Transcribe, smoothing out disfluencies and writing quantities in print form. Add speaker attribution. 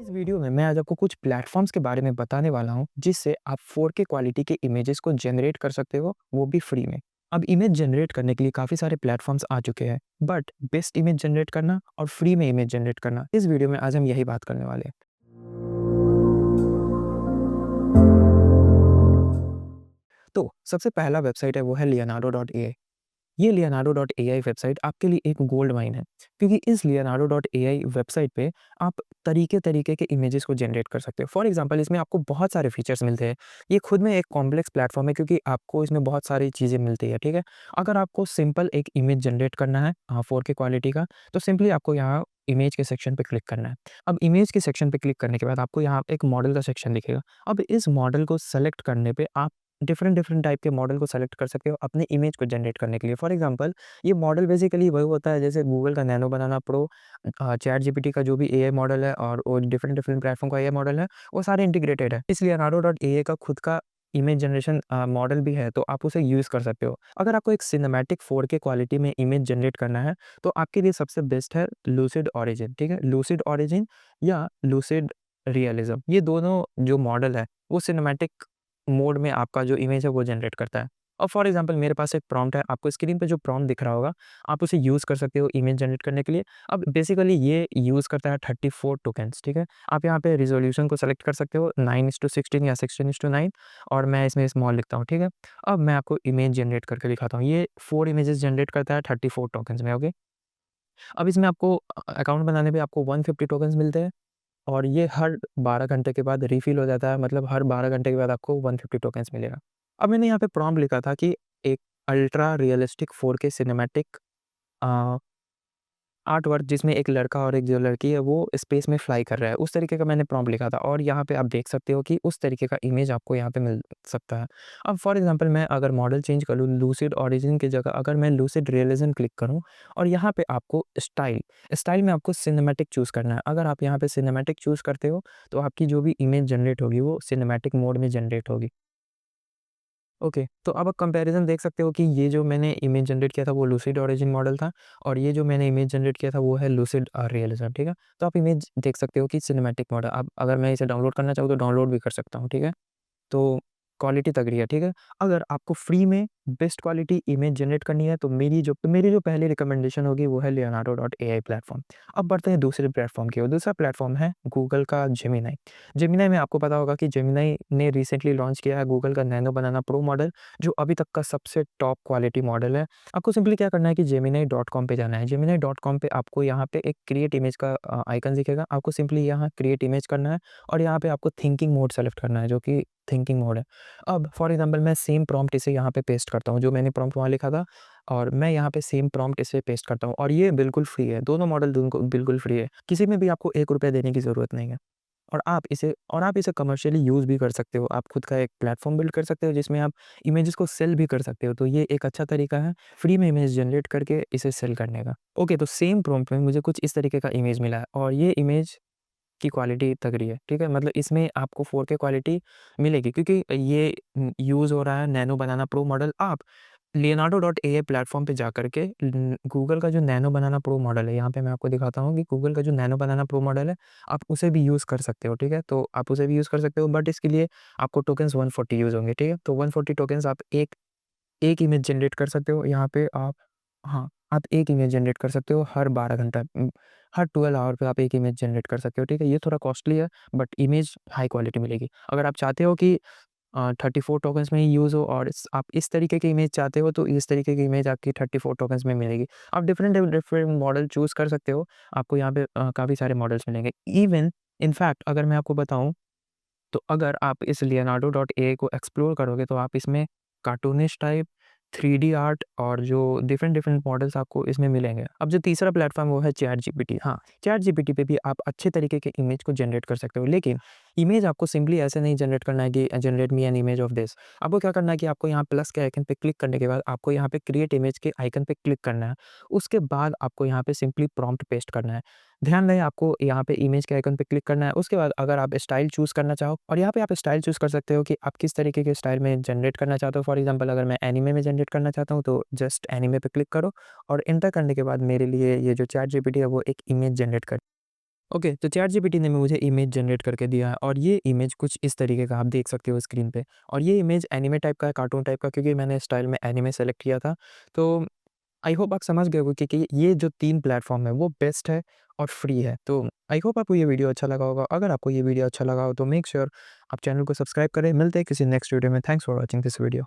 Speaker 1: इस वीडियो में मैं आज आपको कुछ प्लेटफॉर्म्स के बारे में बताने वाला हूँ जिससे आप 4K क्वालिटी के इमेजेस को जनरेट कर सकते हो, वो भी फ्री में। अब इमेज जनरेट करने के लिए काफ़ी सारे प्लेटफॉर्म्स आ चुके हैं, बट बेस्ट इमेज जनरेट करना और फ्री में इमेज जनरेट करना, इस वीडियो में आज हम यही बात करने वाले हैं। तो सबसे पहला वेबसाइट है वो है लियोनार्डो डॉट ए। ये लियोनार्डो डॉट एआई वेबसाइट आपके लिए एक गोल्ड माइन है, क्योंकि इस लियोनार्डो डॉट एआई वेबसाइट पे आप तरीके-तरीके के इमेजेस को जनरेट कर सकते हो। फॉर एग्ज़ाम्पल इसमें आपको बहुत सारे फीचर्स मिलते हैं। ये खुद में एक कॉम्प्लेक्स प्लेटफ़ॉर्म है, क्योंकि आपको इसमें बहुत सारी चीज़ें मिलती है, ठीक है? अगर आपको सिंपल एक इमेज जनरेट करना है 4K क्वालिटी का, तो सिंपली आपको यहाँ इमेज के सेक्शन पे क्लिक करना है। अब इमेज के सेक्शन पे क्लिक करने के बाद आपको यहाँ एक मॉडल का सेक्शन दिखेगा। अब इस मॉडल को सेलेक्ट करने पे आप डिफरेंट डिफरेंट टाइप के मॉडल को सेलेक्ट कर सकते हो अपने इमेज को जनरेट करने के लिए। फॉर एग्जांपल ये मॉडल बेसिकली वही होता है जैसे गूगल का नैनो बनाना प्रो, चैट जीपीटी का जो भी एआई मॉडल है और वो डिफरेंट डिफरेंट प्लेटफॉर्म का एआई मॉडल है, वो सारे इंटीग्रेटेड है। इसलिए लियोनार्डो डॉट एआई का खुद का इमेज जनरेशन मॉडल भी है, तो आप उसे यूज़ कर सकते हो। अगर आपको एक सिनेमैटिक 4K क्वालिटी में इमेज जनरेट करना है, तो आपके लिए सबसे बेस्ट है लूसिड ओरिजिन, ठीक है? लूसिड ओरिजिन या लूसिड रियलिज़्म, ये दोनों जो मॉडल है, वो सिनेमैटिक मोड में आपका जो इमेज है वो जनरेट करता है। और फॉर एग्ज़ाम्पल मेरे पास एक प्रॉम्प्ट है, आपको स्क्रीन पे जो प्रॉम्प्ट दिख रहा होगा, आप उसे यूज़ कर सकते हो इमेज जनरेट करने के लिए। अब बेसिकली ये यूज़ करता है 34 टोकेन्स, ठीक है? आप यहाँ पे रिज़ॉल्यूशन को सेलेक्ट कर सकते हो 9:16 या 16:9, और मैं इसमें स्मॉल लिखता हूँ, ठीक है? अब मैं आपको इमेज जनरेट करके दिखाता हूँ। ये 4 इमेजेस जनरेट करता है 34 टोकेन्स में, ओके? अब इसमें आपको अकाउंट बनाने पे आपको 150 टोकेन्स मिलते हैं, और ये हर 12 घंटे के बाद रिफ़िल हो जाता है, मतलब हर 12 घंटे के बाद आपको 150 टोकेन्स मिलेगा। अब मैंने यहाँ पे प्रॉम्प्ट लिखा था कि एक अल्ट्रा रियलिस्टिक 4K सिनेमैटिक अ, आर्ट वर्क जिसमें एक लड़का और एक जो लड़की है वो स्पेस में फ्लाई कर रहा है, उस तरीके का मैंने प्रॉम्प्ट लिखा था, और यहाँ पे आप देख सकते हो कि उस तरीके का इमेज आपको यहाँ पे मिल सकता है। अब फॉर एग्ज़ाम्पल मैं अगर मॉडल चेंज कर लूँ, लूसिड ओरिजिन की जगह अगर मैं लूसिड रियलिज़्म क्लिक करूँ, और यहाँ पे आपको स्टाइल में आपको सिनेमैटिक चूज़ करना है। अगर आप यहाँ पे सिनेमैटिक चूज़ करते हो, तो आपकी जो भी इमेज जनरेट होगी वो सिनेमैटिक मोड में जनरेट होगी। ओके, तो अब आप कंपैरिज़न देख सकते हो कि ये जो मैंने इमेज जनरेट किया था वो लूसिड ओरिजिन मॉडल था, और ये जो मैंने इमेज जनरेट किया था वो है लूसिड रियलिज़्म, ठीक है? तो आप इमेज देख सकते हो कि सिनेमैटिक मॉडल, अब अगर मैं इसे डाउनलोड करना चाहूँ तो डाउनलोड भी कर सकता हूँ, ठीक है? तो क्वालिटी तगड़ी है, ठीक है? अगर आपको फ्री में बेस्ट क्वालिटी इमेज जनरेट करनी है, तो मेरी जो पहली रिकमेंडेशन होगी वो है लियोनार्डो डॉट एआई प्लेटफ़ॉर्म। अब बढ़ते हैं दूसरे प्लेटफ़ॉर्म की ओर, दूसरा प्लेटफ़ॉर्म है गूगल का जेमिनी। जेमिनी में आपको पता होगा कि जेमिनी ने रिसेंटली लॉन्च किया है गूगल का नैनो बनाना प्रो मॉडल, जो अभी तक का सबसे टॉप क्वालिटी मॉडल है। आपको सिंपली क्या करना है कि जेमिनी डॉट कॉम पे जाना है। जेमिनी डॉट कॉम पे आपको यहाँ पे एक क्रिएट इमेज का आइकन दिखेगा। आपको सिंपली यहाँ क्रिएट इमेज करना है, और यहाँ पे आपको थिंकिंग मोड सेलेक्ट करना है, जो कि थिंकिंग मोड है। अब फॉर एग्ज़ाम्पल मैं सेम प्रॉम्प्ट इसे यहाँ पे पेस्ट करता हूँ, जो मैंने प्रॉम्प्ट वहाँ लिखा था, और मैं यहाँ पे सेम प्रॉम्प्ट इसे पेस्ट करता हूँ, और ये बिल्कुल फ्री है। दोनों मॉडल दोनों बिल्कुल फ्री है। किसी में भी आपको ₹1 देने की ज़रूरत नहीं है, और आप इसे कमर्शियली यूज़ भी कर सकते हो। आप खुद का एक प्लेटफ़ॉर्म बिल्ड कर सकते हो जिसमें आप इमेजेस को सेल भी कर सकते हो। तो ये एक अच्छा तरीका है फ्री में इमेज जनरेट करके इसे सेल करने का। ओके, तो सेम प्रॉम्प्ट में मुझे कुछ इस तरीके का इमेज मिला है, और ये इमेज की क्वालिटी तगड़ी है, ठीक है? मतलब इसमें आपको 4K क्वालिटी मिलेगी, क्योंकि ये यूज़ हो रहा है नैनो बनाना प्रो मॉडल। आप लियोनार्डो डॉट एआई प्लेटफ़ॉर्म पे जाकर के गूगल का जो नैनो बनाना प्रो मॉडल है, यहाँ पे मैं आपको दिखाता हूँ कि गूगल का जो नैनो बनाना प्रो मॉडल है, आप उसे भी यूज़ कर सकते हो, ठीक है? तो आप उसे भी यूज़ कर सकते हो, बट इसके लिए आपको टोकेन्स 140 यूज़ होंगे, ठीक है? तो 140 टोकेन्स आप एक एक इमेज जनरेट कर सकते हो। यहाँ पे आप, हाँ, आप एक इमेज जनरेट कर सकते हो हर 12 घंटा, हर 12 आवर पे आप एक इमेज जनरेट कर सकते हो, ठीक है? ये थोड़ा कॉस्टली है, बट इमेज हाई क्वालिटी मिलेगी। अगर आप चाहते हो कि 34 टोकन्स में ही यूज़ हो, और आप इस तरीके की इमेज चाहते हो, तो इस तरीके की इमेज आपकी 34 टोकन्स में मिलेगी। आप डिफरेंट डिफरेंट मॉडल चूज़ कर सकते हो। आपको यहाँ पे काफ़ी सारे मॉडल्स मिलेंगे। इवन इनफैक्ट अगर मैं आपको बताऊँ, तो अगर आप इस लियोनार्डो डॉट एआई को एक्सप्लोर करोगे, तो आप इसमें कार्टूनिश टाइप, 3D आर्ट और जो डिफरेंट डिफरेंट मॉडल्स आपको इसमें मिलेंगे। अब जो तीसरा प्लेटफ़ॉर्म वो है चैट जीपीटी। हाँ, चैट जीपीटी पे भी आप अच्छे तरीके के इमेज को जनरेट कर सकते हो, लेकिन इमेज आपको सिंपली ऐसे नहीं जनरेट करना है कि generate me an image of this. आपको क्या करना है कि आपको यहाँ प्लस के आइकन पे क्लिक करने के बाद आपको यहाँ पे क्रिएट इमेज के आइकन पे क्लिक करना है। उसके बाद आपको यहाँ पे सिंपली प्रॉम्प्ट पेस्ट करना है। ध्यान रहे आपको यहाँ पे इमेज के आइकन पे क्लिक करना है। उसके बाद अगर आप स्टाइल चूज़ करना चाहो, और यहाँ पे आप स्टाइल चूज़ कर सकते हो कि आप किस तरीके के स्टाइल में जनरेट करना चाहते हो। फॉर एग्ज़ाम्पल अगर मैं एनीमे में जनरेट करना चाहता हूँ, तो जस्ट एनीमे पे क्लिक करो, और एंटर करने के बाद मेरे लिए ये जो चैट जीपीटी है वो एक इमेज जनरेट कर ओके, तो चैटजीपीटी ने मुझे इमेज जनरेट करके दिया है और ये इमेज कुछ इस तरीके का आप देख सकते हो स्क्रीन पे और ये इमेज एनीमे टाइप का है, कार्टून टाइप का क्योंकि मैंने स्टाइल में एनीमे सेलेक्ट किया था। तो आई होप आप समझ गए होगे कि ये जो 3 प्लेटफ़ॉर्म है वो बेस्ट है और फ्री है। तो आई होप आपको ये वीडियो अच्छा लगा होगा। अगर आपको ये वीडियो अच्छा लगा हो तो मेक श्योर आप चैनल को सब्सक्राइब करें। मिलते हैं किसी नेक्स्ट वीडियो में। Thanks for watching this video.